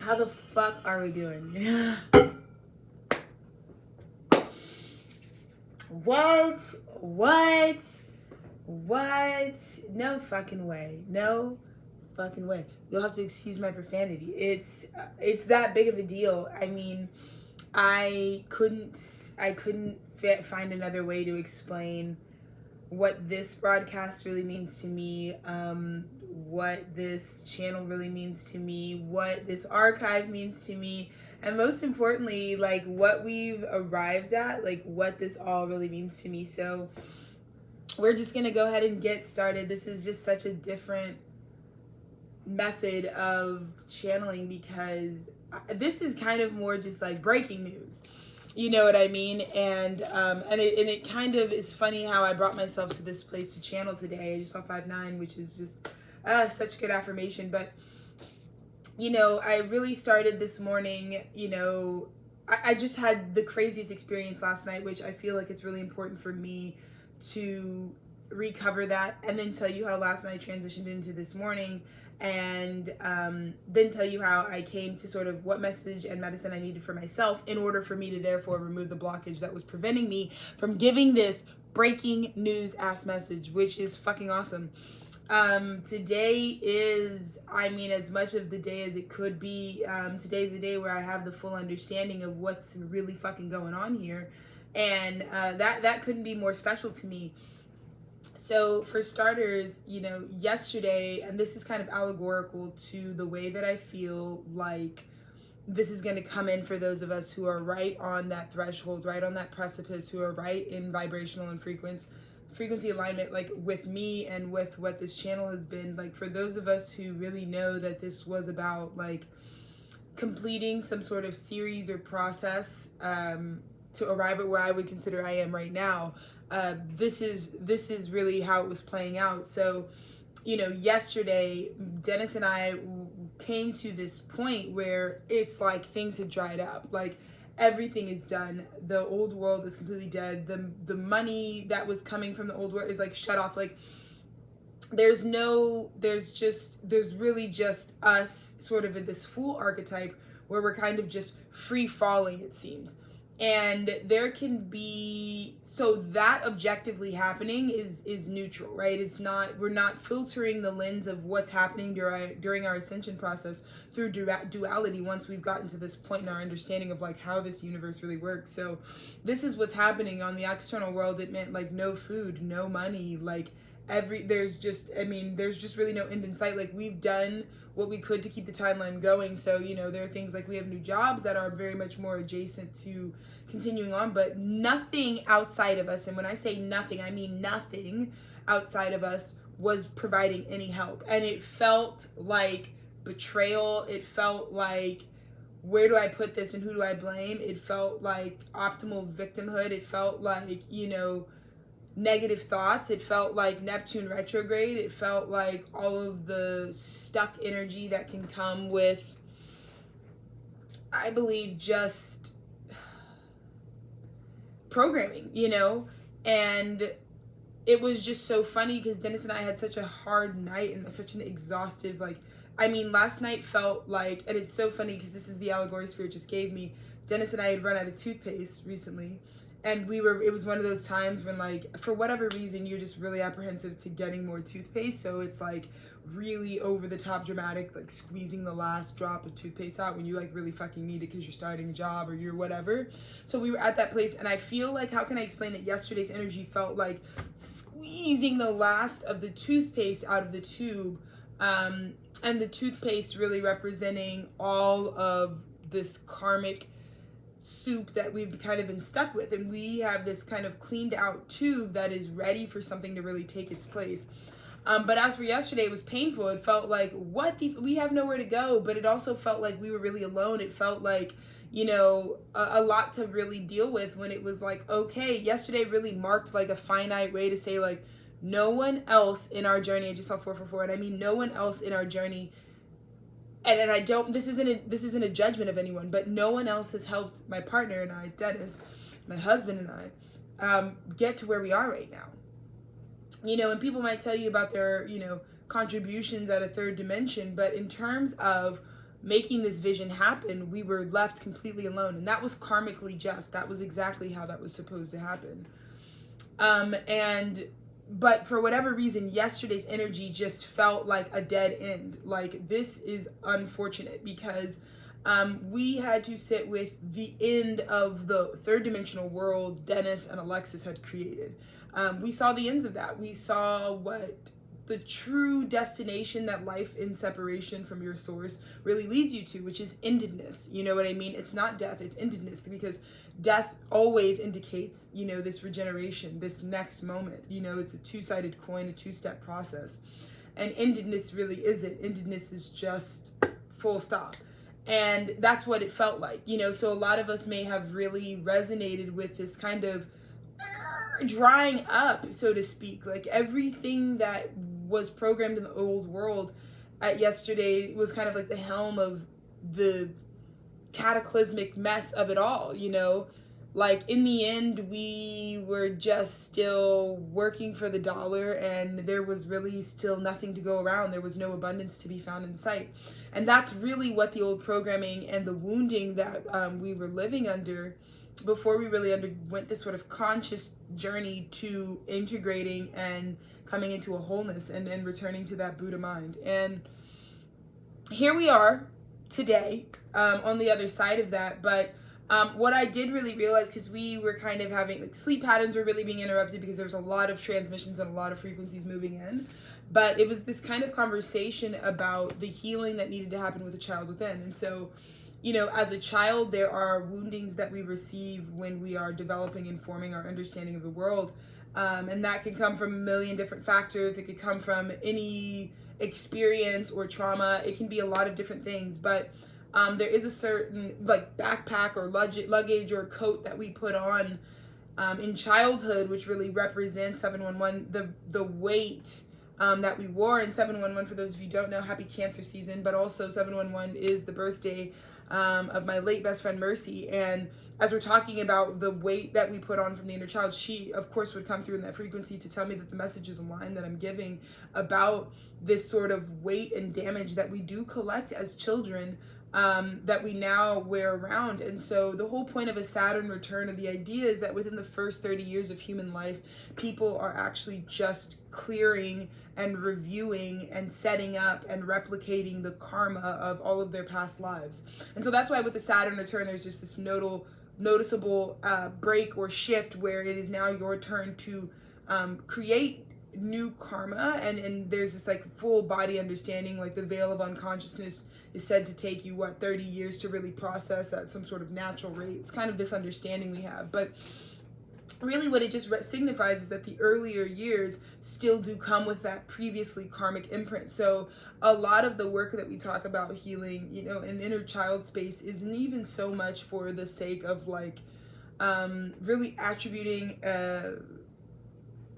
How the fuck are we doing? What? No fucking way. No fucking way. You'll have to excuse my profanity. It's that big of a deal. I mean, I couldn't find another way to explain what this broadcast really means to me, what this channel really means to me, what this archive means to me, and most importantly, like what we've arrived at, like what this all really means to me. So we're just gonna go ahead and get started. This is just such a different method of channeling because this is kind of more just like breaking news. You know what I mean? And it kind of is funny how I brought myself to this place to channel today. I just saw 5-9, which is just such good affirmation. But, you know, I really started this morning, you know, I just had the craziest experience last night, which I feel like it's really important for me to recover that and then tell you how last night transitioned into this morning, and then tell you how I came to sort of what message and medicine I needed for myself in order for me to therefore remove the blockage that was preventing me from giving this breaking news ass message, which is fucking awesome. Today is, I mean, as much of the day as it could be. Today's the day where I have the full understanding of what's really fucking going on here, and that couldn't be more special to me. So for starters, you know, yesterday, and this is kind of allegorical to the way that I feel like this is going to come in for those of us who are right on that threshold, right on that precipice, who are right in vibrational and frequency alignment, like with me and with what this channel has been. Like for those of us who really know that this was about like completing some sort of series or process to arrive at where I would consider I am right now. This is really how it was playing out. So, you know, yesterday, Dennis and I came to this point where it's like things had dried up. Like everything is done. The old world is completely dead. The money that was coming from the old world is like shut off. Like there's really just us sort of in this fool archetype where we're kind of just free falling, it seems. And there can be, so that objectively happening is neutral, right? It's not, we're not filtering the lens of what's happening during our ascension process through duality once we've gotten to this point in our understanding of like how this universe really works. So this is what's happening on the external world. It meant like no food, no money, like there's just really no end in sight. Like we've done what we could to keep the timeline going. So, you know, there are things like we have new jobs that are very much more adjacent to continuing on, but nothing outside of us, and when I say nothing, I mean nothing outside of us was providing any help. And it felt like betrayal. It felt like, where do I put this and who do I blame? It felt like optimal victimhood. It felt like, you know, negative thoughts. It felt like Neptune retrograde. It felt like all of the stuck energy that can come with, I believe, just programming, you know? And it was just so funny because Dennis and I had such a hard night and such an exhaustive, like, I mean, last night felt like, and it's so funny because this is the allegory Spirit just gave me. Dennis and I had run out of toothpaste recently. And it was one of those times when, like, for whatever reason, you're just really apprehensive to getting more toothpaste. So it's like really over the top dramatic, like squeezing the last drop of toothpaste out when you like really fucking need it because you're starting a job or you're whatever. So we were at that place, and I feel like, how can I explain that yesterday's energy felt like squeezing the last of the toothpaste out of the tube, and the toothpaste really representing all of this karmic soup that we've kind of been stuck with, and we have this kind of cleaned out tube that is ready for something to really take its place. But as for yesterday, it was painful. It felt like, we have nowhere to go, but it also felt like we were really alone. It felt like, you know, a lot to really deal with, when it was like, okay, yesterday really marked like a finite way to say like, no one else in our journey, I just saw 444, and I mean no one else in our journey, and I don't, this isn't a judgment of anyone, but no one else has helped my partner and I, Dennis, my husband and I, get to where we are right now. You know, and people might tell you about their, you know, contributions at a third dimension, but in terms of making this vision happen, we were left completely alone. And that was karmically just. That was exactly how that was supposed to happen. But for whatever reason, yesterday's energy just felt like a dead end. Like, this is unfortunate because we had to sit with the end of the third dimensional world Dennis and Alexis had created. We saw the ends of that. We saw what the true destination that life in separation from your source really leads you to, which is endedness. You know what I mean? It's not death, it's endedness, because death always indicates, this regeneration, this next moment. It's a two-sided coin, a two-step process. And endedness really isn't. Endedness is just full stop. And that's what it felt like, so a lot of us may have really resonated with this kind of drying up, so to speak. Like, everything that was programmed in the old world at yesterday was kind of like the helm of the cataclysmic mess of it all, Like, in the end, we were just still working for the dollar, and there was really still nothing to go around. There was no abundance to be found in sight. And that's really what the old programming and the wounding that we were living under before we really underwent this sort of conscious journey to integrating and coming into a wholeness and returning to that Buddha mind. And here we are today on the other side of that. But what I did really realize, because we were kind of having, like, sleep patterns were really being interrupted because there was a lot of transmissions and a lot of frequencies moving in. But it was this kind of conversation about the healing that needed to happen with the child within. And so, as a child, there are woundings that we receive when we are developing and forming our understanding of the world. And that can come from a million different factors. It could come from any experience or trauma. It can be a lot of different things. But there is a certain, like, backpack or luggage or coat that we put on in childhood, which really represents 711, the weight that we wore in 711. For those of you who don't know, happy Cancer season. But also 711 is the birthday of my late best friend Mercy. And as we're talking about the weight that we put on from the inner child, she of course would come through in that frequency to tell me that the message is aligned, that I'm giving about this sort of weight and damage that we do collect as children, that we now wear around. And so the whole point of a Saturn return, and the idea is that within the first 30 years of human life, people are actually just clearing and reviewing and setting up and replicating the karma of all of their past lives. And so that's why with the Saturn return, there's just this noticeable break or shift where it is now your turn to create new karma, and there's this, like, full body understanding. Like, the veil of unconsciousness is said to take you 30 years to really process at some sort of natural rate. It's kind of this understanding we have, but really what it just signifies is that the earlier years still do come with that previously karmic imprint. So a lot of the work that we talk about healing, in inner child space, isn't even so much for the sake of, like, really attributing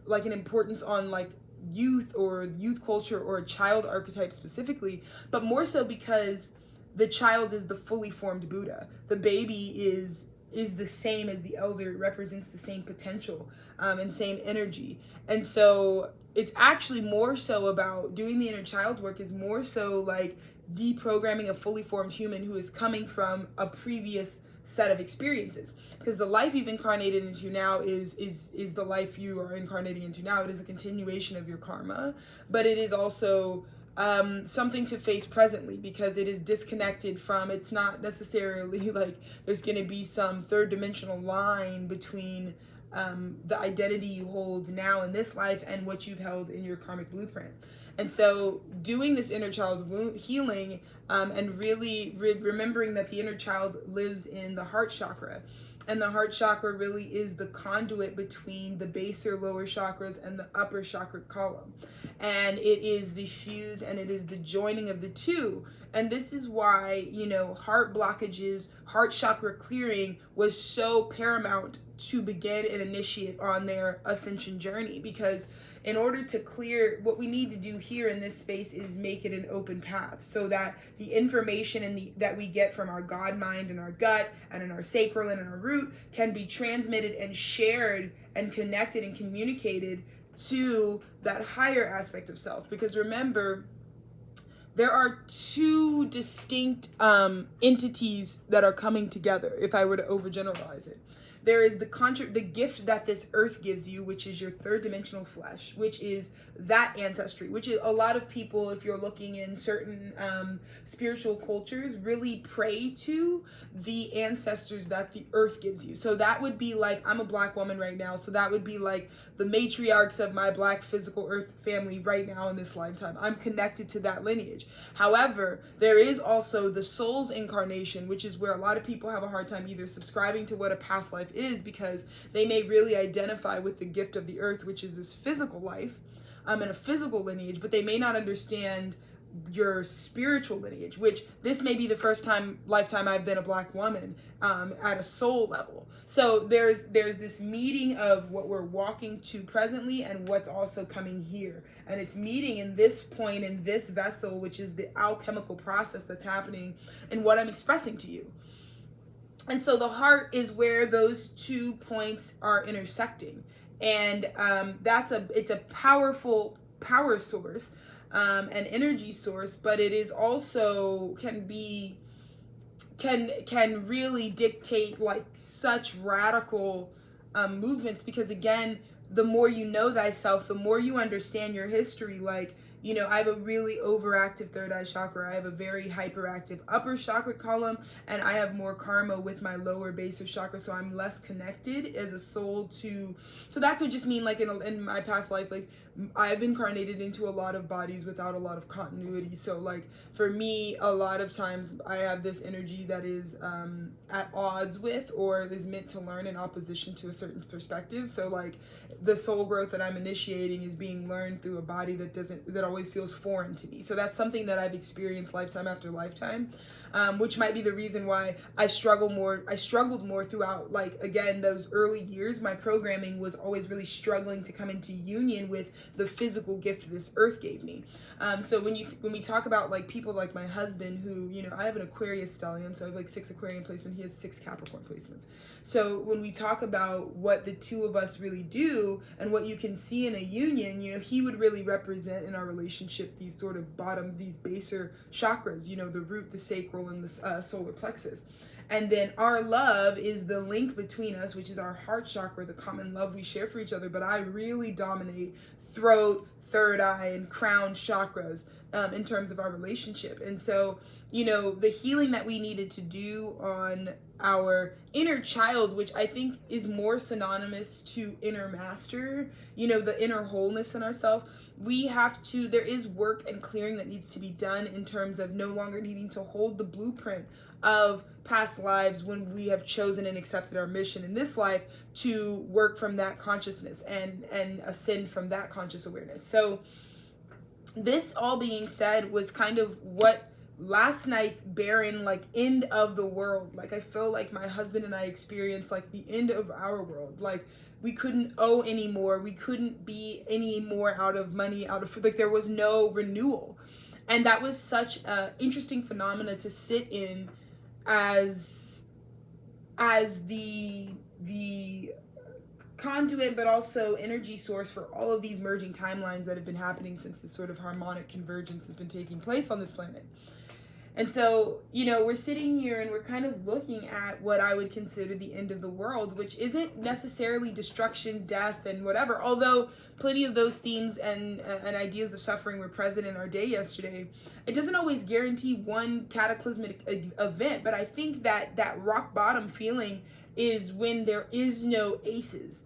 like an importance on, like, youth or youth culture or a child archetype specifically, but more so because the child is the fully formed Buddha. The baby is the same as the elder. It represents the same potential and same energy. And so it's actually more so about doing the inner child work, is more so like deprogramming a fully formed human who is coming from a previous set of experiences, because the life you've incarnated into now is the life you are incarnating into now. It is a continuation of your karma, but it is also something to face presently, because it is disconnected from, it's not necessarily like there's going to be some third dimensional line between the identity you hold now in this life and what you've held in your karmic blueprint. And so doing this inner child healing and really remembering that the inner child lives in the heart chakra. And the heart chakra really is the conduit between the baser lower chakras and the upper chakra column. And it is the fuse and it is the joining of the two. And this is why, heart blockages, heart chakra clearing was so paramount to begin and initiate on their ascension journey. Because in order to clear, what we need to do here in this space is make it an open path, so that the information that we get from our God mind and our gut and in our sacral and in our root can be transmitted and shared and connected and communicated to that higher aspect of self. Because remember, there are two distinct entities that are coming together, if I were to overgeneralize it. There is the gift that this earth gives you, which is your third dimensional flesh, which is that ancestry, which is a lot of people, if you're looking in certain spiritual cultures, really pray to the ancestors that the earth gives you. So that would be like, I'm a black woman right now, so that would be like the matriarchs of my black physical earth family right now in this lifetime. I'm connected to that lineage. However, there is also the soul's incarnation, which is where a lot of people have a hard time either subscribing to what a past life is, because they may really identify with the gift of the earth, which is this physical life, and a physical lineage, but they may not understand your spiritual lineage, which this may be the first lifetime I've been a black woman at a soul level. So there's this meeting of what we're walking to presently and what's also coming here, and it's meeting in this point in this vessel, which is the alchemical process that's happening and what I'm expressing to you. And so the heart is where those 2 points are intersecting, and it's a powerful power source, an energy source, but it is also can really dictate like such radical movements, because again, the more you know thyself, the more you understand your history. Like, you know, I have a really overactive third eye chakra. I have a very hyperactive upper chakra column, and I have more karma with my lower baser chakra. So I'm less connected as a soul to, so that could just mean like in my past life, like I've incarnated into a lot of bodies without a lot of continuity. So like for me, a lot of times I have this energy that is at odds with, or is meant to learn in opposition to a certain perspective. So like the soul growth that I'm initiating is being learned through a body that always feels foreign to me. So that's something that I've experienced lifetime after lifetime, which might be the reason why I struggled more throughout, like, again, those early years. My programming was always really struggling to come into union with the physical gift this earth gave me. So when we talk about like people like my husband, who, you know, I have an Aquarius stellium, so I have like 6 Aquarian placements. He has 6 Capricorn placements. So when we talk about what the two of us really do and what you can see in a union, you know, he would really represent in our relationship these sort of these baser chakras, you know, the root, the sacral, and the solar plexus. And then our love is the link between us, which is our heart chakra, the common love we share for each other. But I really dominate throat, third eye, and crown chakras in terms of our relationship. And so, you know, the healing that we needed to do on our inner child, which I think is more synonymous to inner master, you know, the inner wholeness in ourselves, there is work and clearing that needs to be done in terms of no longer needing to hold the blueprint of past lives when we have chosen and accepted our mission in this life to work from that consciousness and ascend from that conscious awareness. So this all being said was kind of what last night's barren, like, end of the world, like, I feel like my husband and I experienced like the end of our world. Like, we couldn't owe anymore, we couldn't be any more out of money, like there was no renewal. And that was such a interesting phenomena to sit in as the conduit, but also energy source for all of these merging timelines that have been happening since this sort of harmonic convergence has been taking place on this planet. And so, you know, we're sitting here and we're kind of looking at what I would consider the end of the world, which isn't necessarily destruction, death, and whatever, although plenty of those themes and ideas of suffering were present in our day yesterday. It doesn't always guarantee one cataclysmic event, but I think that rock bottom feeling is when there is no aces.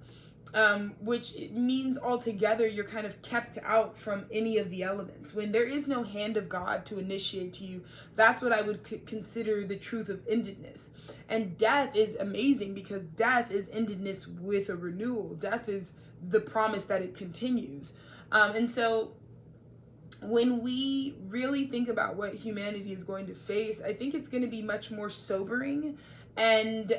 Which means altogether you're kind of kept out from any of the elements. When there is no hand of God to initiate to you, that's what I would consider the truth of endedness. And death is amazing because death is endedness with a renewal. Death is the promise that it continues. And so when we really think about what humanity is going to face, I think it's going to be much more sobering and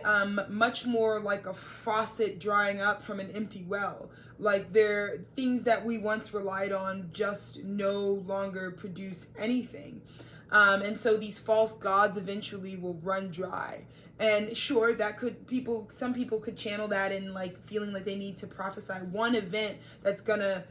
much more like a faucet drying up from an empty well. Like, things that we once relied on just no longer produce anything. And so these false gods eventually will run dry. And sure, some people could channel that in like feeling like they need to prophesy one event that's gonna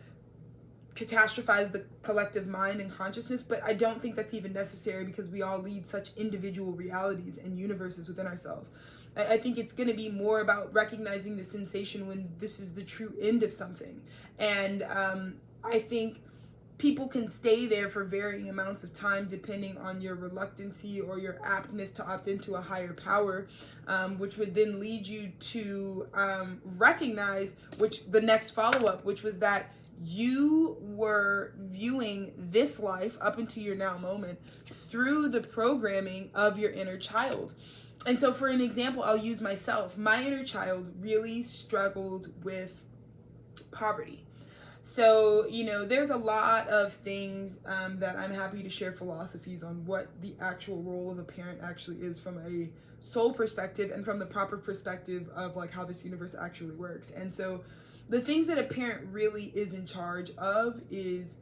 catastrophize the collective mind and consciousness, but I don't think that's even necessary because we all lead such individual realities and universes within ourselves. I think it's going to be more about recognizing the sensation when this is the true end of something. And I think people can stay there for varying amounts of time depending on your reluctancy or your aptness to opt into a higher power, which would then lead you to recognize the next follow-up, which was that you were viewing this life up into your now moment through the programming of your inner child. And so for an example, I'll use myself. My inner child really struggled with poverty. So, there's a lot of things that I'm happy to share philosophies on what the actual role of a parent actually is from a soul perspective and from the proper perspective of like how this universe actually works. And so the things that a parent really is in charge of is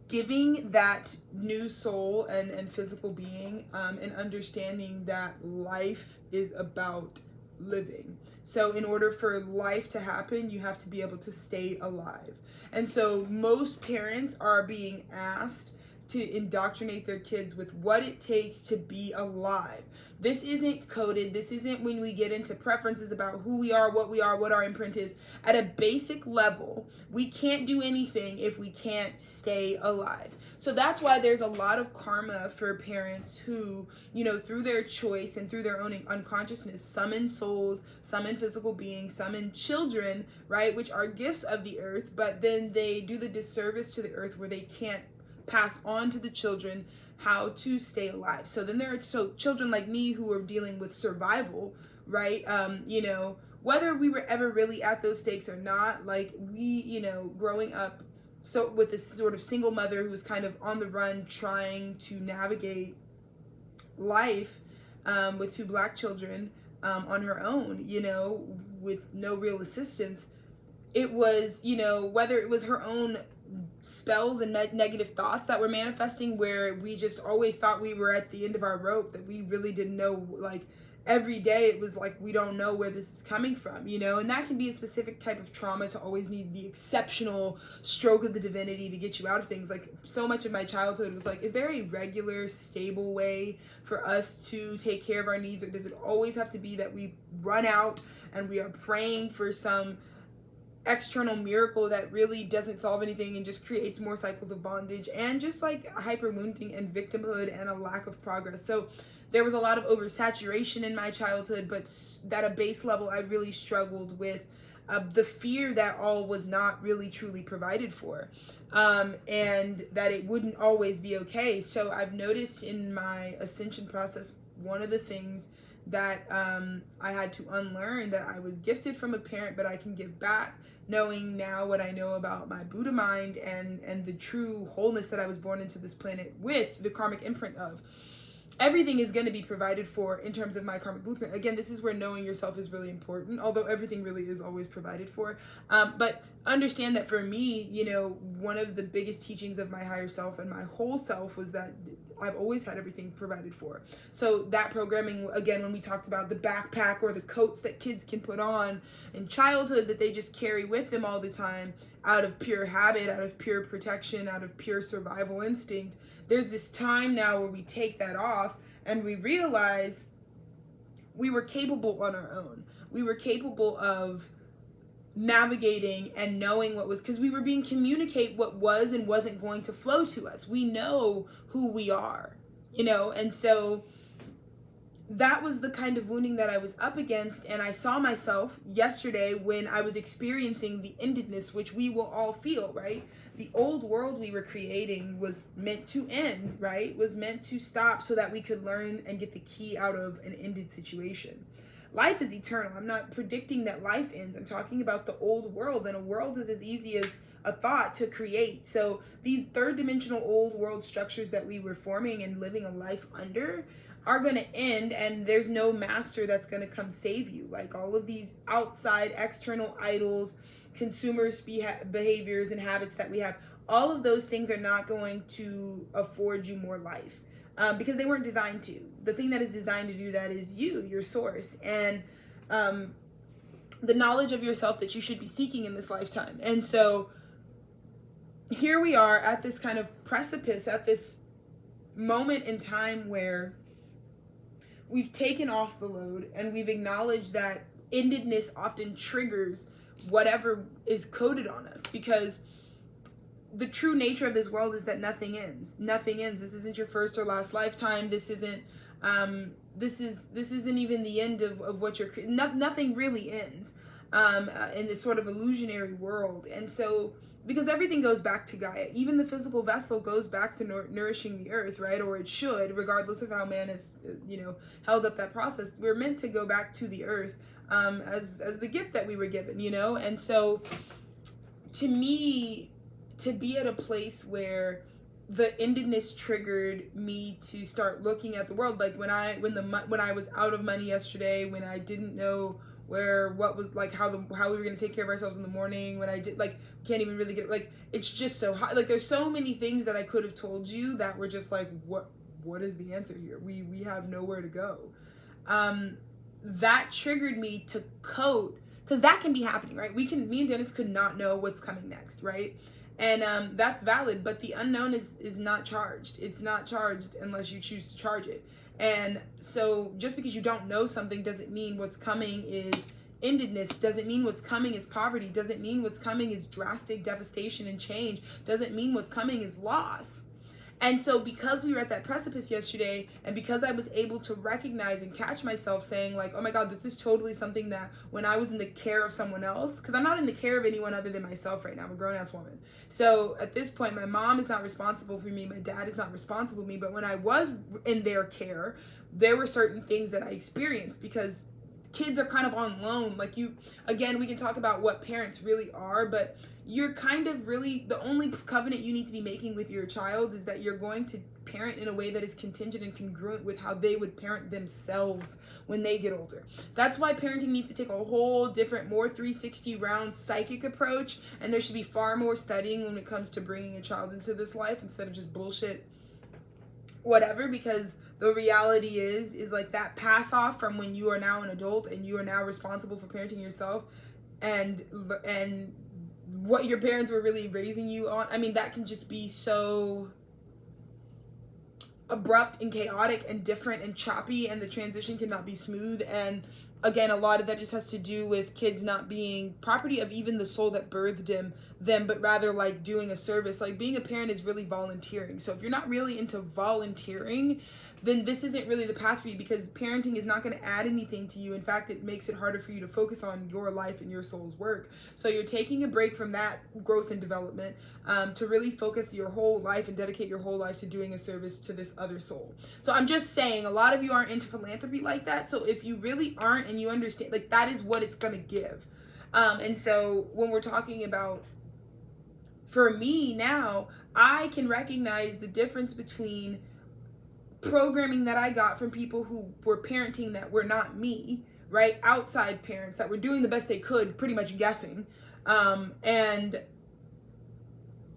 giving that new soul and physical being an understanding that life is about living. So in order for life to happen, you have to be able to stay alive. And so most parents are being asked to indoctrinate their kids with what it takes to be alive. This isn't coded. This isn't when we get into preferences about who we are, what our imprint is. At a basic level, we can't do anything if we can't stay alive. So that's why there's a lot of karma for parents who, through their choice and through their own unconsciousness, summon souls, summon physical beings, summon children, right, which are gifts of the earth, but then they do the disservice to the earth where they can't pass on to the children how to stay alive. So then there are children like me who are dealing with survival, right? Whether we were ever really at those stakes or not, like we, growing up so with this sort of single mother who was kind of on the run trying to navigate life with two Black children on her own, with no real assistance. It was, whether it was her own spells and negative thoughts that were manifesting where we just always thought we were at the end of our rope, that we really didn't know, like every day it was like we don't know where this is coming from, and that can be a specific type of trauma to always need the exceptional stroke of the divinity to get you out of things. Like so much of my childhood was like, is there a regular stable way for us to take care of our needs, or does it always have to be that we run out and we are praying for some external miracle that really doesn't solve anything and just creates more cycles of bondage and just like hyper wounding and victimhood and a lack of progress? So there was a lot of oversaturation in my childhood, but at a base level I really struggled with the fear that all was not really truly provided for, and that it wouldn't always be okay. So I've noticed in my ascension process, one of the things that I had to unlearn, that I was gifted from a parent but I can give back, knowing now what I know about my Buddha mind and the true wholeness that I was born into this planet with, the karmic imprint of. Everything is going to be provided for in terms of my karmic blueprint. Again, this is where knowing yourself is really important, although everything really is always provided for. But understand that for me, one of the biggest teachings of my higher self and my whole self was that I've always had everything provided for. So that programming, again, when we talked about the backpack or the coats that kids can put on in childhood that they just carry with them all the time out of pure habit, out of pure protection, out of pure survival instinct, there's this time now where we take that off and we realize we were capable on our own. We were capable of navigating and knowing what was, because we were being communicate what was and wasn't going to flow to us. We know who we are, and so that was the kind of wounding that I was up against. And I saw myself yesterday when I was experiencing the endedness, which we will all feel, right? The old world we were creating was meant to end, right? Was meant to stop so that we could learn and get the key out of an ended situation. Life is eternal. I'm not predicting that life ends. I'm talking about the old world, and a world is as easy as a thought to create. So these third dimensional old world structures that we were forming and living a life under are going to end, and there's no master that's going to come save you. Like all of these outside external idols, consumers behaviors and habits that we have, all of those things are not going to afford you more life, because they weren't designed to. The thing that is designed to do that is you, your source, and the knowledge of yourself that you should be seeking in this lifetime. And so here we are at this kind of precipice, at this moment in time where we've taken off the load and we've acknowledged that endedness often triggers whatever is coded on us, because the true nature of this world is that nothing ends. Nothing ends. This isn't your first or last lifetime. This isn't this isn't even the end of what you're nothing really ends in this sort of illusionary world. And so, because everything goes back to Gaia, even the physical vessel goes back to nourishing the earth, right? Or it should, regardless of how man has held up that process. We're meant to go back to the earth as the gift that we were given, and so to me, to be at a place where the endedness triggered me to start looking at the world, like when I was out of money yesterday, when I didn't know what was like how we were going to take care of ourselves in the morning, when I did can't even really get it's just so hot. There's so many things that I could have told you that were just what is the answer here? We have nowhere to go. That triggered me to code, because that can be happening, right? Me and Dennis could not know what's coming next, right? And that's valid, but the unknown is not charged. It's not charged unless you choose to charge it. And so just because you don't know something doesn't mean what's coming is endedness, doesn't mean what's coming is poverty, doesn't mean what's coming is drastic devastation and change, doesn't mean what's coming is loss. And so because we were at that precipice yesterday, and because I was able to recognize and catch myself saying oh my God, this is totally something that when I was in the care of someone else, because I'm not in the care of anyone other than myself right now, I'm a grown ass woman. So at this point, my mom is not responsible for me, my dad is not responsible for me, but when I was in their care, there were certain things that I experienced, because kids are kind of on loan. Again, we can talk about what parents really are, but you're kind of really, the only covenant you need to be making with your child is that you're going to parent in a way that is contingent and congruent with how they would parent themselves when they get older. That's why parenting needs to take a whole different, more 360 round psychic approach, and there should be far more studying when it comes to bringing a child into this life instead of just bullshit whatever, because the reality is that pass off from when you are now an adult and you are now responsible for parenting yourself, and what your parents were really raising you on, that can just be so abrupt and chaotic and different and choppy, and the transition cannot be smooth. And again, a lot of that just has to do with kids not being property of even the soul that birthed them, but rather doing a service. Being a parent is really volunteering. So if you're not really into volunteering, then this isn't really the path for you, because parenting is not going to add anything to you. In fact, it makes it harder for you to focus on your life and your soul's work. So you're taking a break from that growth and development to really focus your whole life and dedicate your whole life to doing a service to this other soul. So I'm just saying, a lot of you aren't into philanthropy like that. So if you really aren't and you understand, that is what it's going to give. And so when we're talking about, for me now, I can recognize the difference between programming that I got from people who were parenting that were not me, right? Outside parents that were doing the best they could, pretty much guessing, and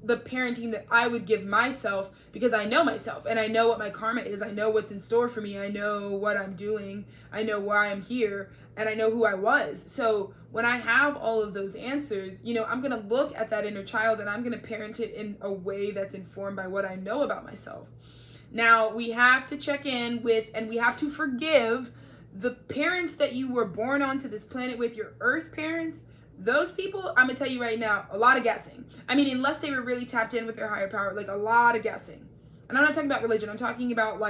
the parenting that I would give myself, because I know myself and I know what my karma is. I know what's in store for me. I know what I'm doing. I know why I'm here, and I know who I was. So when I have all of those answers, I'm going to look at that inner child and I'm going to parent it in a way that's informed by what I know about myself. Now, we have to check in with, and we have to forgive the parents that you were born onto this planet with, your earth parents. Those people, I'm going to tell you right now, a lot of guessing. Unless they were really tapped in with their higher power, a lot of guessing. And I'm not talking about religion. I'm talking about,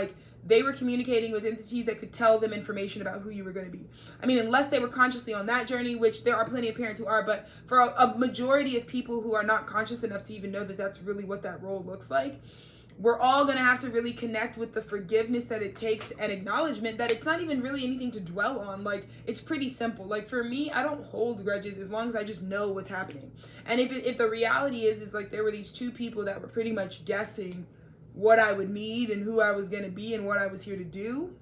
they were communicating with entities that could tell them information about who you were going to be. Unless they were consciously on that journey, which there are plenty of parents who are, but for a majority of people who are not conscious enough to even know that that's really what that role looks like, we're all going to have to really connect with the forgiveness that it takes, and acknowledgement that it's not even really anything to dwell on. It's pretty simple. For me, I don't hold grudges as long as I just know what's happening. And if the reality is there were these two people that were pretty much guessing what I would need and who I was going to be and what I was here to do,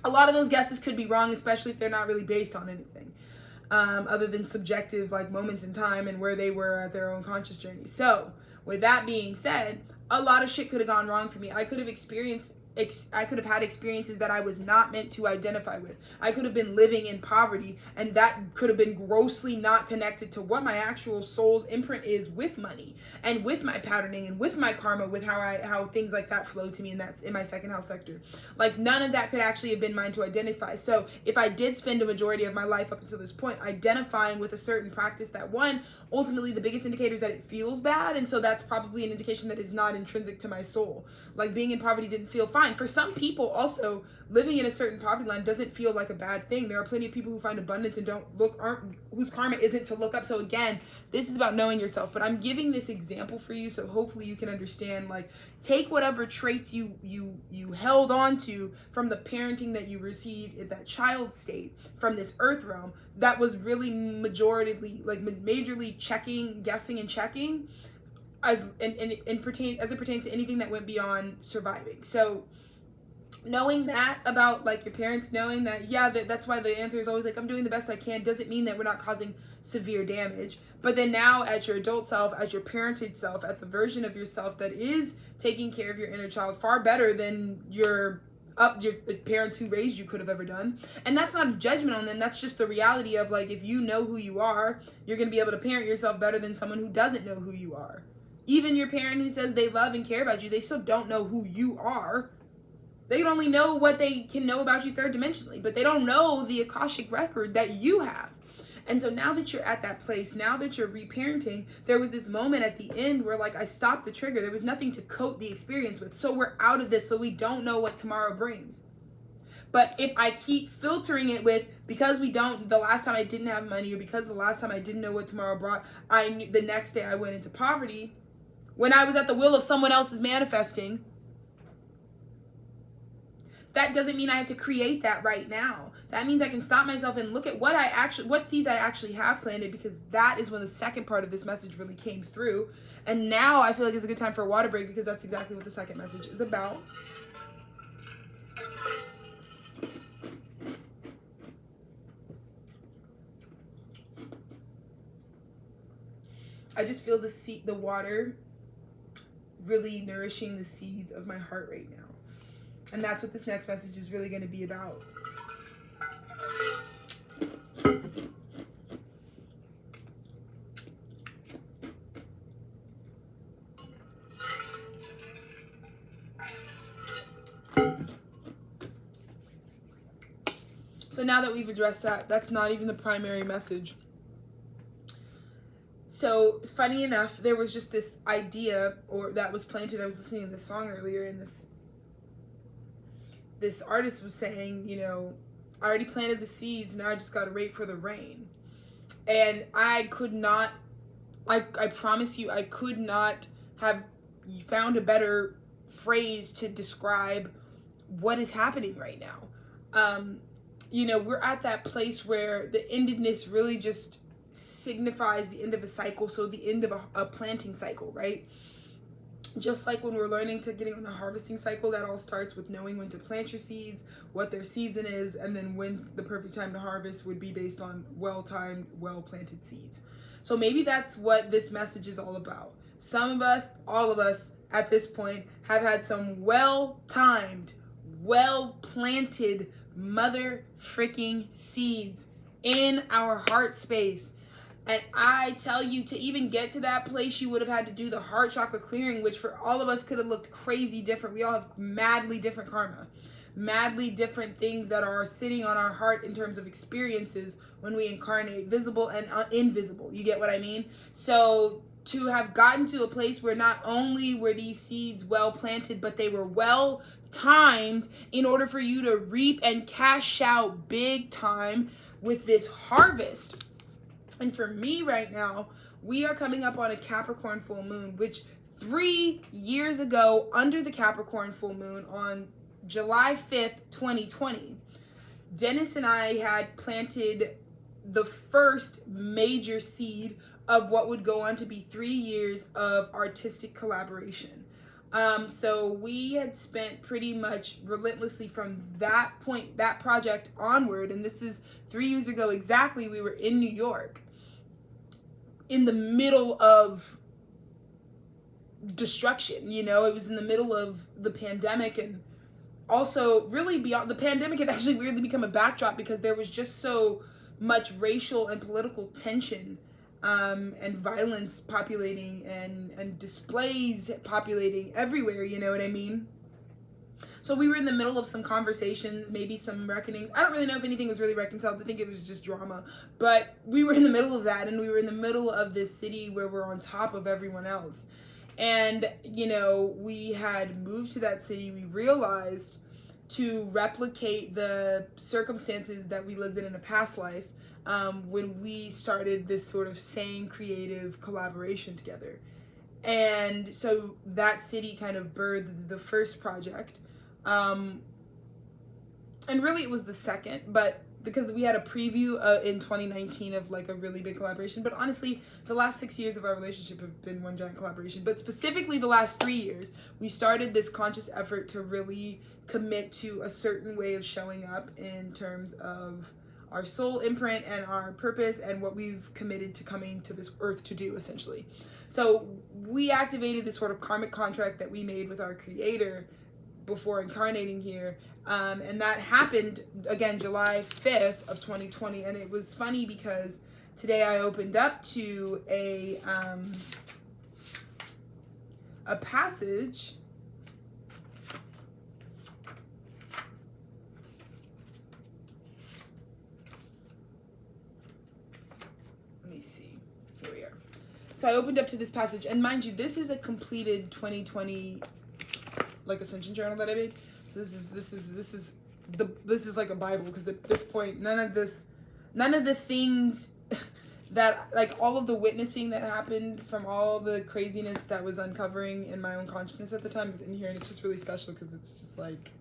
a lot of those guesses could be wrong, especially if they're not really based on anything other than subjective moments in time and where they were at their own conscious journey. So with that being said, a lot of shit could have gone wrong for me. I could have experienced I could have had experiences that I was not meant to identify with. I could have been living in poverty, and that could have been grossly not connected to what my actual soul's imprint is with money and with my patterning and with my karma, with how things like that flow to me, and that's in my second house sector. Like, none of that could actually have been mine to identify. So if I did spend a majority of my life up until this point identifying with a certain practice, that one, ultimately the biggest indicator is that it feels bad, and so that's probably an indication that is not intrinsic to my soul. Like, being in poverty didn't feel fine. For some people also, living in a certain poverty line doesn't feel like a bad thing. There are plenty of people who find abundance and whose karma isn't to look up. So again, this is about knowing yourself, but I'm giving this example for you so hopefully you can understand. Like, take whatever traits you held on to from the parenting that you received in that child state from this earth realm that was really majorly checking, guessing, and checking as it pertains to anything that went beyond surviving. So knowing that about like your parents, knowing that, yeah, that's why the answer is always like, I'm doing the best I can, doesn't mean that we're not causing severe damage. But then now, as your adult self, as your parented self, at the version of yourself that is taking care of your inner child far better than the parents who raised you could have ever done. And that's not a judgment on them. That's just the reality of, like, if you know who you are, you're going to be able to parent yourself better than someone who doesn't know who you are. Even your parent who says they love and care about you, they still don't know who you are. They can only know what they can know about you third dimensionally, but they don't know the Akashic record that you have. And so now that you're at that place, now that you're reparenting, there was this moment at the end where, like, I stopped the trigger. There was nothing to coat the experience with. So we're out of this, so we don't know what tomorrow brings. But if I keep filtering it with, because the last time I didn't have money, or because the last time I didn't know what tomorrow brought, I knew the next day I went into poverty, when I was at the will of someone else's manifesting, that doesn't mean I have to create that right now. That means I can stop myself and look at what seeds I actually have planted, because that is when the second part of this message really came through. And now I feel like it's a good time for a water break, because that's exactly what the second message is about. I just feel the water really nourishing the seeds of my heart right now. And that's what this next message is really going to be about. So now that we've addressed that, that's not even the primary message. So funny enough, there was just this idea that was planted. I was listening to this song earlier, and this artist was saying, I already planted the seeds, now I just gotta wait for the rain. And I could not, I promise you, I could not have found a better phrase to describe what is happening right now. We're at that place where the endedness really just signifies the end of a cycle, so the end of a planting cycle, right? Just like when we're learning to getting on a harvesting cycle, that all starts with knowing when to plant your seeds, what their season is, and then when the perfect time to harvest would be based on well-timed, well-planted seeds. So maybe that's what this message is all about. Some of us, all of us at this point, have had some well-timed, well-planted mother freaking seeds in our heart space. And I tell you, to even get to that place, you would have had to do the heart chakra clearing, which for all of us could have looked crazy different. We all have madly different karma, madly different things that are sitting on our heart in terms of experiences when we incarnate, visible and invisible. You get what I mean? So to have gotten to a place where not only were these seeds well planted, but they were well timed in order for you to reap and cash out big time with this harvest. And for me right now, we are coming up on a Capricorn full moon, which 3 years ago, under the Capricorn full moon on July 5th, 2020, Dennis and I had planted the first major seed of what would go on to be 3 years of artistic collaboration. So we had spent pretty much relentlessly from that point, that project onward, and this is 3 years ago exactly. We were in New York in the middle of destruction. It was in the middle of the pandemic, and also really beyond the pandemic, it actually weirdly become a backdrop because there was just so much racial and political tension, and violence populating, and displays populating everywhere, you know what I mean? So we were in the middle of some conversations, maybe some reckonings. I don't really know if anything was really reconciled. I think it was just drama. But we were in the middle of that, and we were in the middle of this city where we're on top of everyone else. And, you know, we had moved to that city. We realized to replicate the circumstances that we lived in a past life, when we started this sort of same creative collaboration together. And so that city kind of birthed the first project. And really it was the second, but because we had a preview in 2019 of like a really big collaboration. But honestly, the last 6 years of our relationship have been one giant collaboration. But specifically the last 3 years, we started this conscious effort to really commit to a certain way of showing up in terms of our soul imprint and our purpose and what we've committed to coming to this earth to do, essentially. So we activated this sort of karmic contract that we made with our creator before incarnating here, and that happened again July 5th of 2020. And it was funny because today I opened up to a passage. Let me see. Here we are. So I opened up to this passage, and mind you, this is a completed 2020 like ascension journal that I made. So this is like a Bible, because at this point none of the things that, like, all of the witnessing that happened from all the craziness that was uncovering in my own consciousness at the time is in here, and it's just really special because it's just like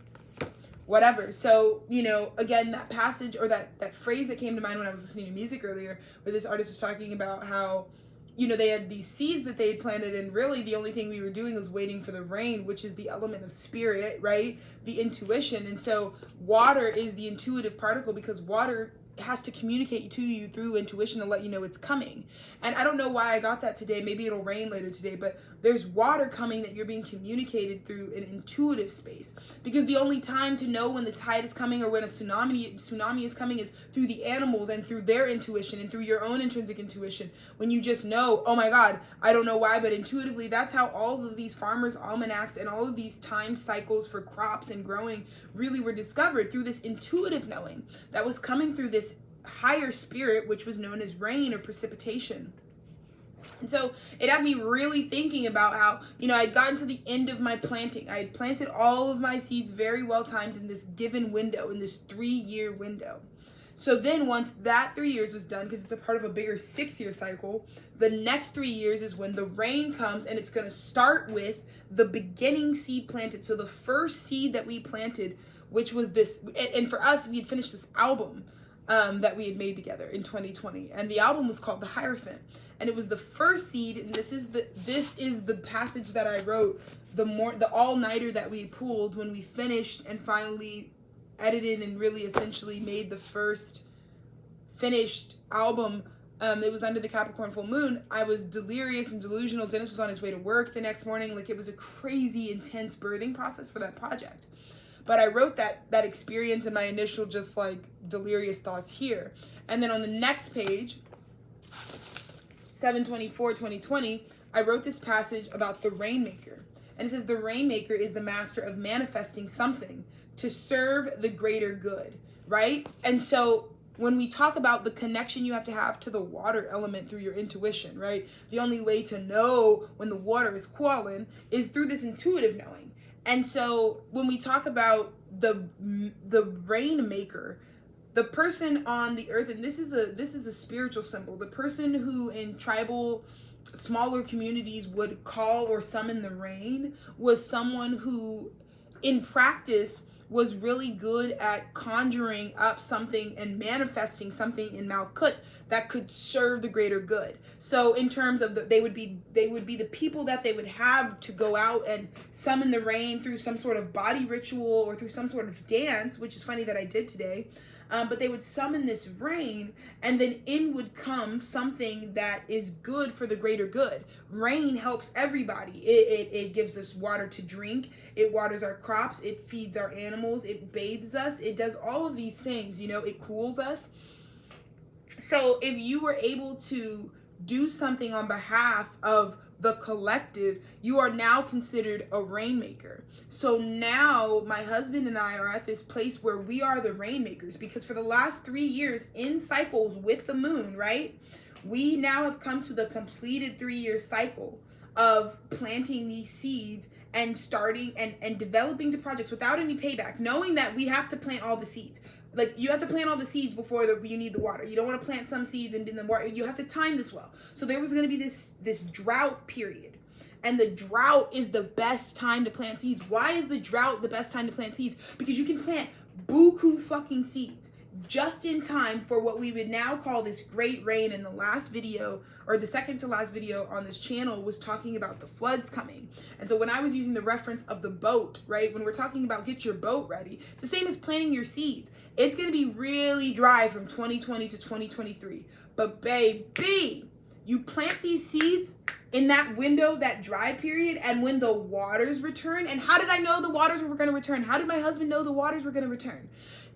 whatever. So, you know, again, that passage or that phrase that came to mind when I was listening to music earlier, where this artist was talking about how, you know, they had these seeds that they had planted, and really the only thing we were doing was waiting for the rain, which is the element of spirit, right? The intuition. And so water is the intuitive particle, because water has to communicate to you through intuition to let you know it's coming. And I don't know why I got that today. Maybe it'll rain later today, but there's water coming that you're being communicated through an intuitive space. Because the only time to know when the tide is coming or when a tsunami is coming is through the animals and through their intuition and through your own intrinsic intuition. When you just know, oh my God, I don't know why, but intuitively, that's how all of these farmers' almanacs and all of these time cycles for crops and growing really were discovered, through this intuitive knowing that was coming through this higher spirit, which was known as rain or precipitation. And so it had me really thinking about how, you know, I'd gotten to the end of my planting. I had planted all of my seeds very well timed in this given window, in this 3-year window. So then once that 3 years was done, because it's a part of a bigger 6-year cycle, the next 3 years is when the rain comes, and it's going to start with the beginning seed planted. So the first seed that we planted, which was this, and for us, we had finished this album that we had made together in 2020, and the album was called The Hierophant, and it was the first seed. And this is the passage that I wrote, the all-nighter that we pulled when we finished and finally edited and really essentially made the first finished album. It was under the Capricorn full moon. I was delirious and delusional. Dennis was on his way to work the next morning. Like, it was a crazy intense birthing process for that project. But I wrote that experience and my initial just like delirious thoughts here. And then on the next page, 7/24/2020, I wrote this passage about the rainmaker. And it says the rainmaker is the master of manifesting something to serve the greater good, right? And so when we talk about the connection you have to the water element through your intuition, right? The only way to know when the water is calling is through this intuitive knowing. And so when we talk about the rainmaker, the person on the earth, and this is a spiritual symbol, the person who in tribal smaller communities would call or summon the rain was someone who in practice was really good at conjuring up something and manifesting something in Malkut that could serve the greater good. So in terms of they would be the people that they would have to go out and summon the rain through some sort of body ritual or through some sort of dance, which is funny that I did today. but they would summon this rain, and then in would come something that is good for the greater good. Rain helps everybody. It gives us water to drink. It waters our crops. It feeds our animals. It bathes us. It does all of these things. It cools us. So if you were able to do something on behalf of the collective, you are now considered a rainmaker. So now my husband and I are at this place where we are the rainmakers, because for the last 3 years in cycles with the moon, right? We now have come to the completed 3-year cycle of planting these seeds and starting and developing the projects without any payback, knowing that we have to plant all the seeds. Like, you have to plant all the seeds before you need the water. You don't want to plant some seeds and then the water. You have to time this well. So there was going to be this drought period. And the drought is the best time to plant seeds. Why is the drought the best time to plant seeds? Because you can plant buku fucking seeds just in time for what we would now call this great rain. In the last video, or the second to last video on this channel, was talking about the floods coming. And so when I was using the reference of the boat, right, when we're talking about get your boat ready, it's the same as planting your seeds. It's going to be really dry from 2020 to 2023. But baby, you plant these seeds in that window, that dry period, and when the waters return. And how did I know the waters were going to return? How did my husband know the waters were going to return?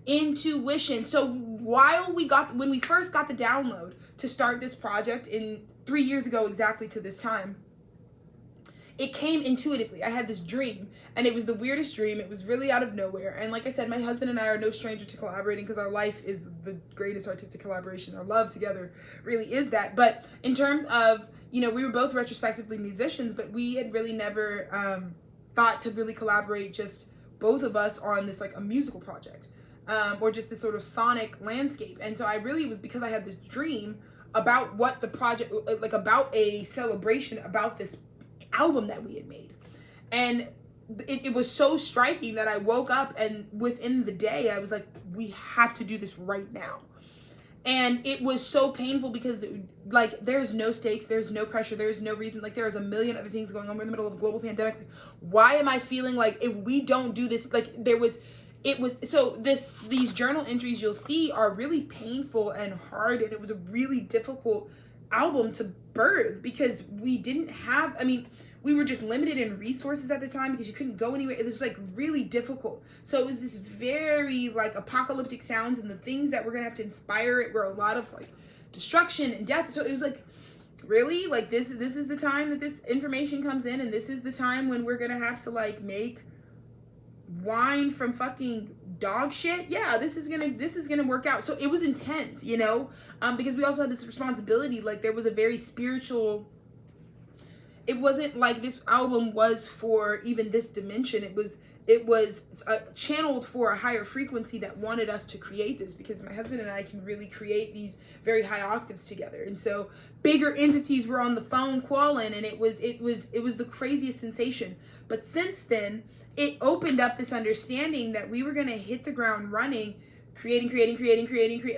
Intuition. So when we first got the download to start this project in 3 years ago, exactly to this time, it came intuitively. I had this dream, and it was the weirdest dream. It was really out of nowhere. And like I said, my husband and I are no stranger to collaborating, because our life is the greatest artistic collaboration. Our love together really is that. But in terms of, we were both retrospectively musicians, but we had really never thought to really collaborate, just both of us, on this, like, a musical project, or just this sort of sonic landscape. And so it was because I had this dream about what the project, like, about a celebration, about this album that we had made. And it was so striking that I woke up, and within the day I was like, we have to do this right now. And it was so painful because, like, there's no stakes, there's no pressure, there's no reason, like, there is a million other things going on. We're in the middle of a global pandemic. Like, why am I feeling like if we don't do this, like, these journal entries you'll see are really painful and hard, and it was a really difficult album to birth, because we were just limited in resources at the time, because you couldn't go anywhere. It was, like, really difficult. So it was this very, like, apocalyptic sounds, and the things that were gonna have to inspire it were a lot of, like, destruction and death. So it was like, really, like, this is the time that this information comes in, and this is the time when we're gonna have to, like, make wine from fucking dog shit. Yeah, this is gonna work out. So it was intense, because we also had this responsibility. Like, there was a very spiritual, it wasn't like this album was for even this dimension. It was channeled for a higher frequency that wanted us to create this, because my husband and I can really create these very high octaves together. And so bigger entities were on the phone calling, and it was the craziest sensation. But since then, it opened up this understanding that we were going to hit the ground running, creating,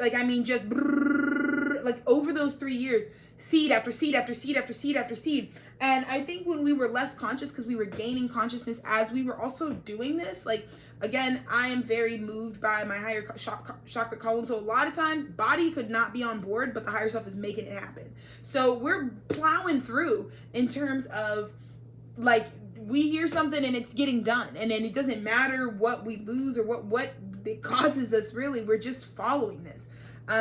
like, I mean, just like, over those 3 years, seed after seed after seed after seed after seed. And I think when we were less conscious, because we were gaining consciousness as we were also doing this, like, again, I am very moved by my higher chakra column. So a lot of times, body could not be on board, but the higher self is making it happen. So we're plowing through in terms of, like, we hear something and it's getting done. And then it doesn't matter what we lose or what it causes us, really. We're just following this.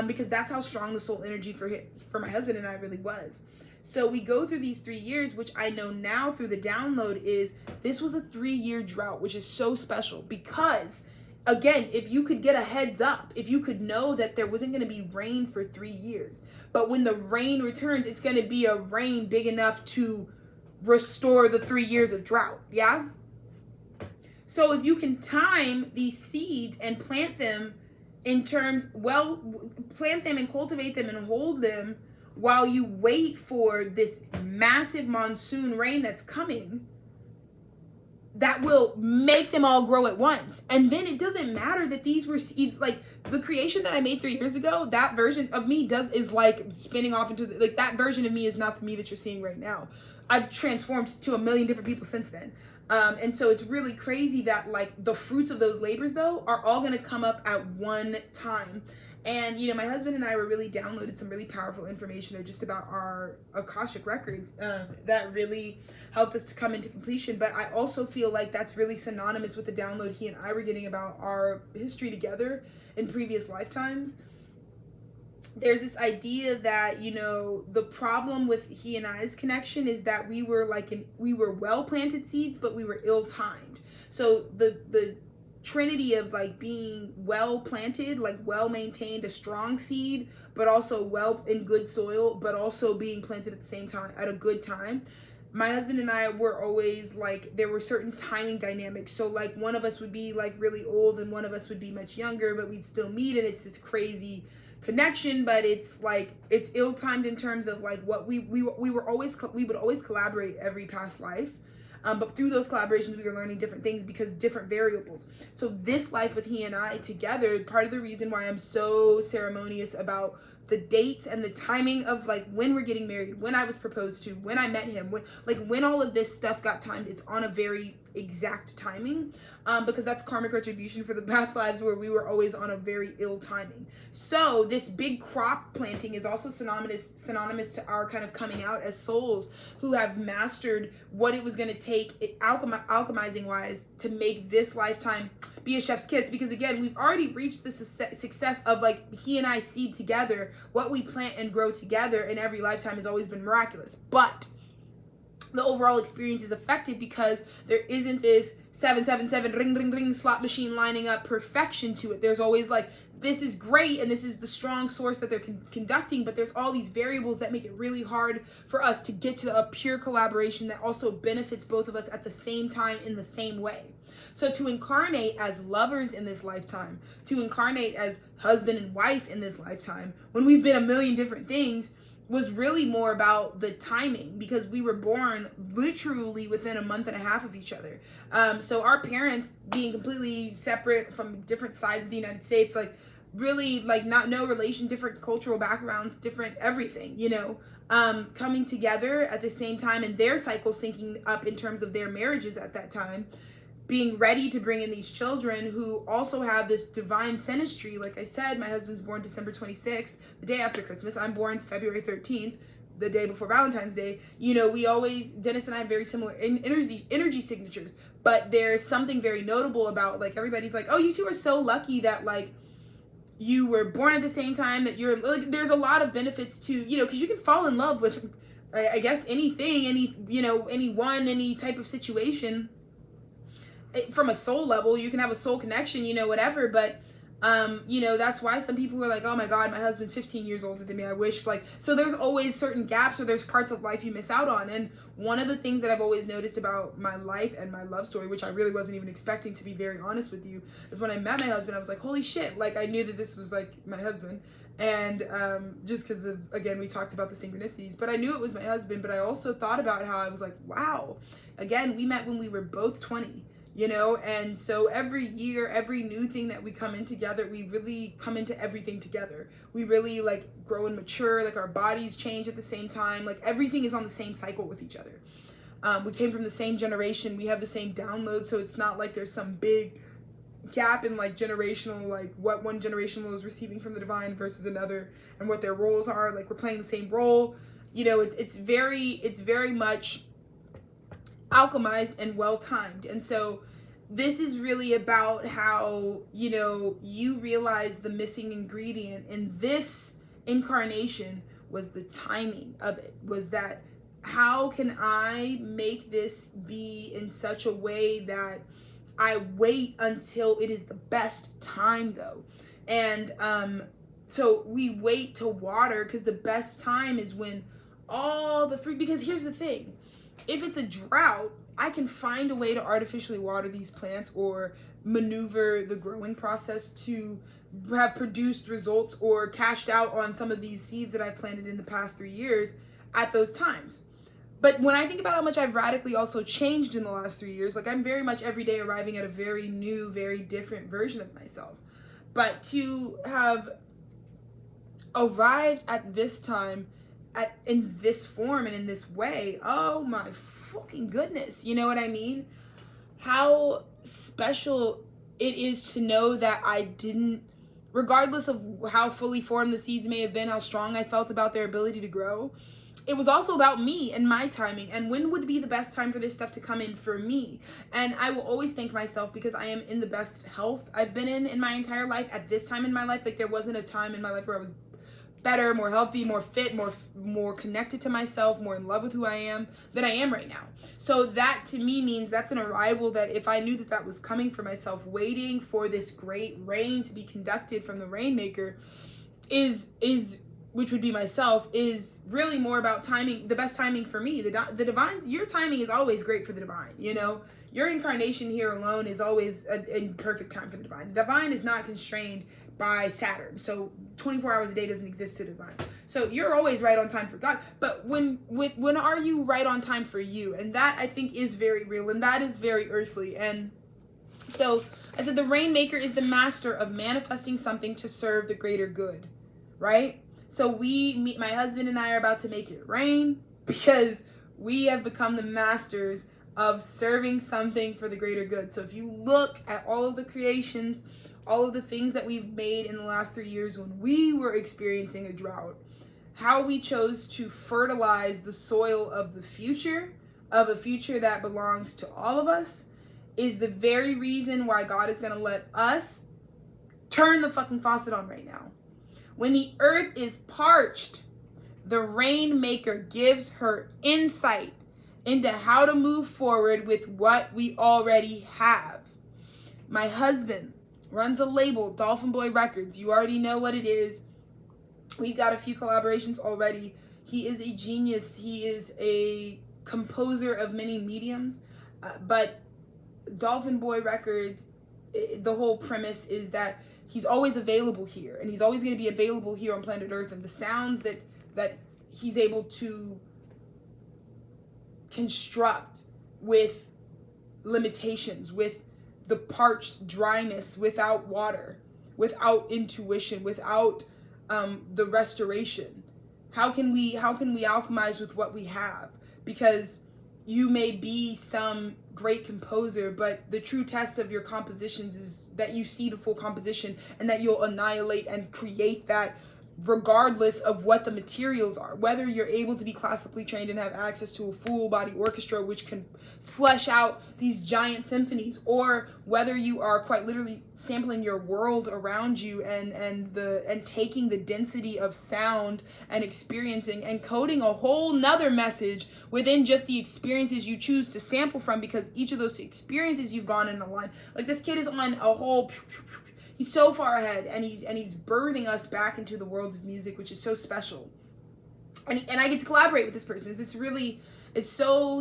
Because that's how strong the soul energy for my husband and I really was. So we go through these 3 years, which I know now through the download is this was a 3-year drought, which is so special because, again, if you could get a heads up, if you could know that there wasn't going to be rain for 3 years, but when the rain returns, it's going to be a rain big enough to restore the 3 years of drought. Yeah. So if you can time these seeds and plant them plant them and cultivate them and hold them while you wait for this massive monsoon rain that's coming, that will make them all grow at once. And then it doesn't matter that these were seeds. Like, the creation that I made 3 years ago, that version of me is like spinning off into like, that version of me is not the me that you're seeing right now. I've transformed to a million different people since then. And so it's really crazy that like the fruits of those labors though are all going to come up at one time. And you know, my husband and I were really downloaded some really powerful information just about our Akashic records that really helped us to come into completion. But I also feel like that's really synonymous with the download he and I were getting about our history together in previous lifetimes. There's this idea that, you know, the problem with he and I's connection is that we were we were well planted seeds, but we were ill timed. So the trinity of like being well planted, like well maintained, a strong seed, but also well in good soil, but also being planted at the same time at a good time. My husband and I were always like, there were certain timing dynamics. So like one of us would be like really old and one of us would be much younger, but we'd still meet, and it's this crazy connection, but it's like it's ill-timed in terms of like what we would always collaborate every past life, but through those collaborations we were learning different things because different variables. So this life with he and I together, part of the reason why I'm so ceremonious about the dates and the timing of like when we're getting married, when I was proposed to, when I met him, when all of this stuff got timed, it's on a very exact timing, because that's karmic retribution for the past lives where we were always on a very ill timing. So this big crop planting is also synonymous to our kind of coming out as souls who have mastered what it was going to take alchemizing wise to make this lifetime be a chef's kiss. Because again, we've already reached the success of like he and I seed together. What we plant and grow together in every lifetime has always been miraculous, but the overall experience is affected because there isn't this 777 ring ring ring slot machine lining up perfection to it. There's always like, this is great and this is the strong source that they're conducting, but there's all these variables that make it really hard for us to get to a pure collaboration that also benefits both of us at the same time in the same way. So to incarnate as lovers in this lifetime, to incarnate as husband and wife in this lifetime, when we've been a million different things, was really more about the timing, because we were born literally within a month and a half of each other. So our parents being completely separate from different sides of the United States, like really like no relation, different cultural backgrounds, different everything, you know, coming together at the same time and their cycle syncing up in terms of their marriages at that time, being ready to bring in these children who also have this divine synastry. Like I said, my husband's born December 26th, the day after Christmas. I'm born February 13th, the day before Valentine's Day. You know, Dennis and I have very similar energy signatures, but there's something very notable about like, everybody's like, oh, you two are so lucky that like you were born at the same time, that you're like, there's a lot of benefits to, you know, because you can fall in love with, I guess, anything, any type of situation. From a soul level, you can have a soul connection, you know, whatever, but you know, that's why some people were like, oh my god, my husband's 15 years older than me, I wish, like, so there's always certain gaps, or there's parts of life you miss out on. And one of the things that I've always noticed about my life and my love story, which I really wasn't even expecting, to be very honest with you, is when I met my husband, I was like, holy shit, like I knew that this was like my husband. And just because of, again, we talked about the synchronicities, but I knew it was my husband. But I also thought about how I was like, wow, again, we met when we were both 20. You know, and so every year, every new thing that we come in together, we really come into everything together. We really like grow and mature, like our bodies change at the same time, like everything is on the same cycle with each other. We came from the same generation, we have the same download, so it's not like there's some big gap in like generational, like what one generational is receiving from the divine versus another, and what their roles are. Like we're playing the same role, you know. It's very much alchemized and well timed. And so this is really about how, you know, you realize the missing ingredient in this incarnation was the timing of it. Was that, how can I make this be in such a way that I wait until it is the best time though. And so we wait to water, because the best time is when all the fruit, because here's the thing, if it's a drought, I can find a way to artificially water these plants or maneuver the growing process to have produced results or cashed out on some of these seeds that I've planted in the past 3 years at those times. But when I think about how much I've radically also changed in the last 3 years, like I'm very much every day arriving at a very new, very different version of myself. But to have arrived at this time in this form and in this way. Oh my fucking goodness. You know what I mean? How special it is to know that I didn't, regardless of how fully formed the seeds may have been, how strong I felt about their ability to grow, it was also about me and my timing and when would be the best time for this stuff to come in for me. And I will always thank myself because I am in the best health I've been in my entire life at this time in my life. Like, there wasn't a time in my life where I was better, more healthy, more fit, more connected to myself, more in love with who I am than I am right now. So that to me means that's an arrival that if I knew that that was coming for myself, waiting for this great rain to be conducted from the rainmaker is which would be myself, is really more about timing, the best timing for me. The divine, your timing is always great for the divine, you know? Your incarnation here alone is always a perfect time for the divine. The divine is not constrained by Saturn. So 24 hours a day doesn't exist to the divine. So you're always right on time for God. But when are you right on time for you? And that, I think, is very real. And that is very earthly. And so I said the rainmaker is the master of manifesting something to serve the greater good, right? So my husband and I are about to make it rain because we have become the masters of serving something for the greater good. So if you look at all of the creations, all of the things that we've made in the last 3 years when we were experiencing a drought, how we chose to fertilize the soil of the future, of a future that belongs to all of us, is the very reason why God is going to let us turn the fucking faucet on right now. When the earth is parched, the rainmaker gives her insight into how to move forward with what we already have. My husband runs a label, Dolphin Boy Records. You already know what it is. We've got a few collaborations already. He is a genius. He is a composer of many mediums. But Dolphin Boy Records, the whole premise is that he's always available here, and he's always going to be available here on planet Earth. And the sounds that he's able to construct with limitations, with the parched dryness, without water, without intuition, without the restoration. How can we alchemize with what we have? Because you may be some great composer, but the true test of your compositions is that you see the full composition and that you'll annihilate and create that regardless of what the materials are. Whether you're able to be classically trained and have access to a full body orchestra which can flesh out these giant symphonies, or whether you are quite literally sampling your world around you and taking the density of sound and experiencing and coding a whole nother message within just the experiences you choose to sample from, because each of those experiences you've gone in a line. Like, this kid is on a whole, he's so far ahead, and he's birthing us back into the worlds of music, which is so special. And I get to collaborate with this person. It's so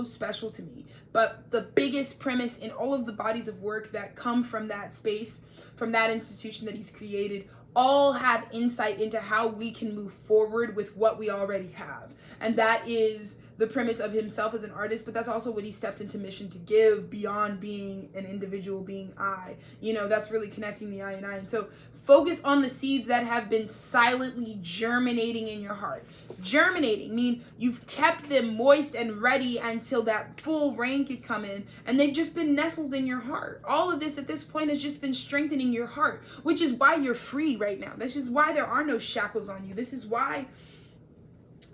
special to me. But the biggest premise in all of the bodies of work that come from that space, from that institution that he's created, all have insight into how we can move forward with what we already have. And that is the premise of himself as an artist, but that's also what he stepped into mission to give beyond being an individual, being I. You know, that's really connecting the I and I. And so focus on the seeds that have been silently germinating in your heart. Germinating mean you've kept them moist and ready until that full rain could come in, and they've just been nestled in your heart. All of this at this point has just been strengthening your heart, which is why you're free right now. This is why there are no shackles on you. This is why,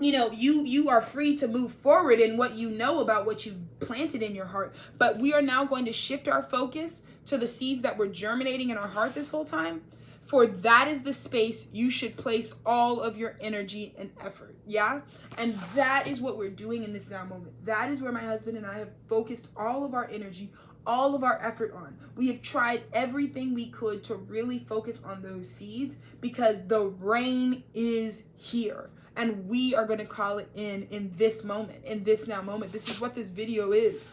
you know, you are free to move forward in what you know about what you've planted in your heart. But we are now going to shift our focus to the seeds that were germinating in our heart this whole time. For that is the space you should place all of your energy and effort. Yeah? And that is what we're doing in this now moment. That is where my husband and I have focused all of our energy, all of our effort on. We have tried everything we could to really focus on those seeds, because the rain is here. And we are going to call it in this moment, in this now moment. This is what this video is,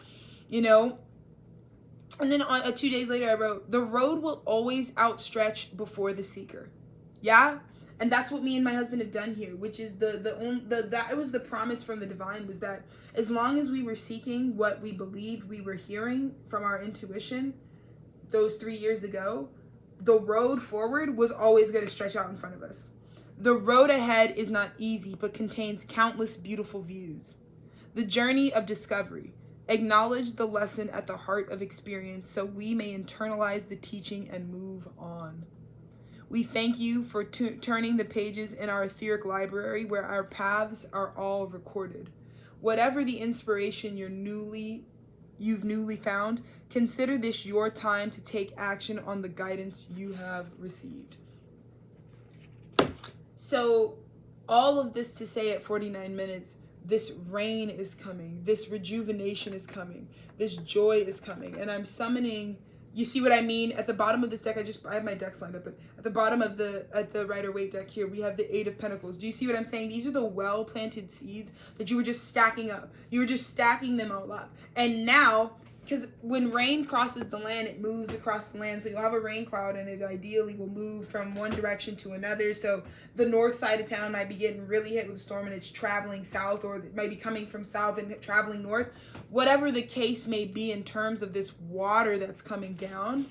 you know? And then 2 days later, I wrote, the road will always outstretch before the seeker. Yeah? And that's what me and my husband have done here, which is that was the promise from the divine, was that as long as we were seeking what we believed we were hearing from our intuition those 3 years ago, the road forward was always going to stretch out in front of us. The road ahead is not easy, but contains countless beautiful views. The journey of discovery. Acknowledge the lesson at the heart of experience so we may internalize the teaching and move on. We thank you for turning the pages in our etheric library where our paths are all recorded. Whatever the inspiration you've newly found, consider this your time to take action on the guidance you have received. So all of this to say at 49 minutes, this rain is coming, this rejuvenation is coming, this joy is coming, and I'm summoning. You see what I mean? At the bottom of this deck, I have my decks lined up, but at the bottom of at the Rider-Waite deck here, we have the Eight of Pentacles. Do you see what I'm saying? These are the well-planted seeds that you were just stacking up. You were just stacking them all up. And now, because when rain crosses the land, it moves across the land. So you'll have a rain cloud, and it ideally will move from one direction to another. So the north side of town might be getting really hit with a storm, and it's traveling south, or it might be coming from south and traveling north. Whatever the case may be in terms of this water that's coming down,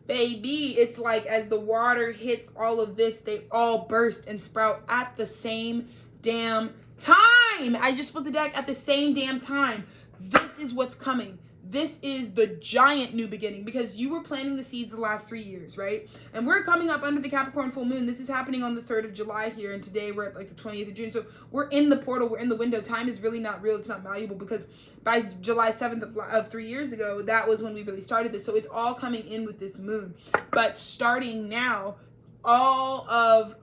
baby, it's like as the water hits all of this, they all burst and sprout at the same damn time. I just split the deck at the same damn time. This is what's coming. This is the giant new beginning, because you were planting the seeds the last 3 years, right? And we're coming up under the Capricorn full moon. This is happening on the 3rd of July here, and today we're at like the 20th of June. So we're in the portal, we're in the window. Time is really not real, it's not malleable, because by July 7th of 3 years ago, that was when we really started this. So it's all coming in with this moon. But starting now,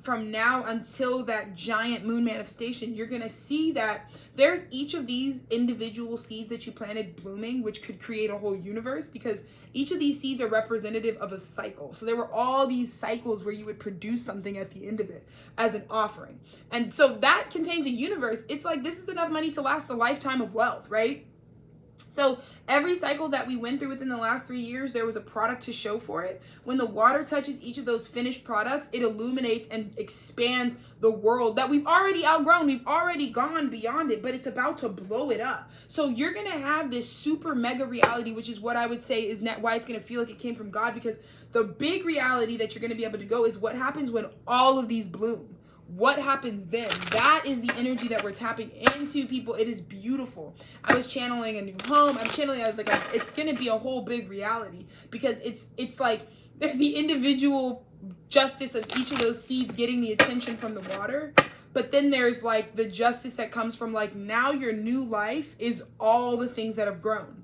from now until that giant moon manifestation, you're going to see that there's each of these individual seeds that you planted blooming, which could create a whole universe, because each of these seeds are representative of a cycle. So there were all these cycles where you would produce something at the end of it as an offering. And so that contains a universe. It's like, this is enough money to last a lifetime of wealth, right? So every cycle that we went through within the last 3 years, there was a product to show for it. When the water touches each of those finished products, it illuminates and expands the world that we've already outgrown. We've already gone beyond it, but it's about to blow it up. So you're going to have this super mega reality, which is what I would say is why it's going to feel like it came from God, because the big reality that you're going to be able to go is what happens when all of these bloom. What happens then? That is the energy that we're tapping into, people. It is beautiful. I was channeling a new home. I'm channeling it's going to be a whole big reality, because it's like there's the individual justice of each of those seeds getting the attention from the water. But then there's like the justice that comes from like, now your new life is all the things that have grown.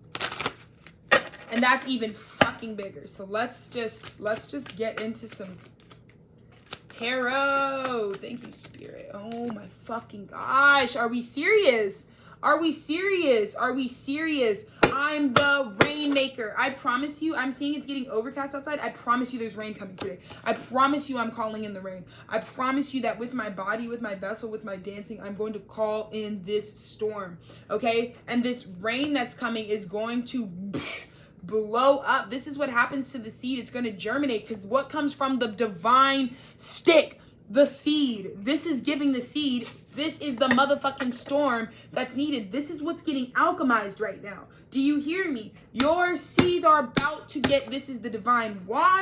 And that's even fucking bigger. So let's just get into some tarot. Thank you, Spirit. Oh my fucking gosh. Are we serious? Are we serious? Are we serious? I'm the rainmaker. I promise you, I'm seeing it's getting overcast outside. I promise you there's rain coming today. I promise you I'm calling in the rain. I promise you that with my body, with my vessel, with my dancing, I'm going to call in this storm. Okay? And this rain that's coming is going to blow up. This is what happens to the seed. It's going to germinate, because what comes from the divine stick? The seed. This is giving the seed. This is the motherfucking storm that's needed. This is what's getting alchemized right now. Do you hear me? Your seeds are about to get, this is the divine wand